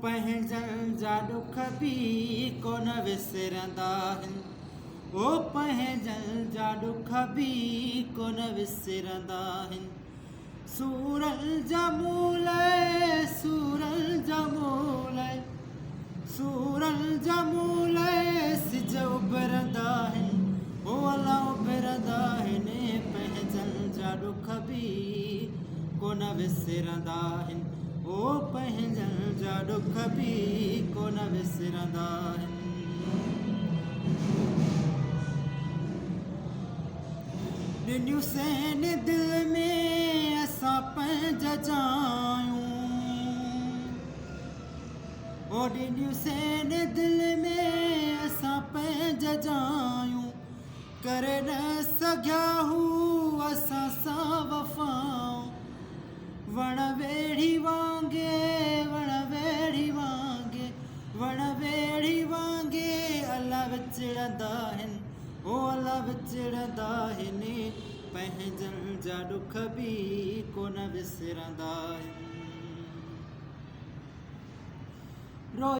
पंहिंजनि जा ॾुख बि कोन विसरंदा आहिनि। ओ पंहिंजनि जा ॾुख बि कोन विसरंदा आहिनि। सूरनि जा मूल सूरनि जा मूल सूरनि जा मूल सिज उभरंदा आहिनि। ओ अला उभरंदा आहिनि। पंहिंजनि जा ॾुख बि कोन विसरंदा आहिनि। ओ पंहिंजनि जा ॾुख बि कोन विसरंदा आहिनि। ॾिनियूं सैन दिलि में असां पंहिंजा जायूं। ओ ॾिनियूं सैन दिलि में असां पंहिंजा जायूं। करे न सघिया हू असां सां वफ़ाऊं। वण वेड़ी वांगे वण वेड़ी वांगे वण वेड़ी वांगे अला विचिड़ंदा आहिनि। ओ अला विचिड़ंदा आहिनि। पंहिंजनि जा ॾुख बि कोन विसरंदा आहिनि।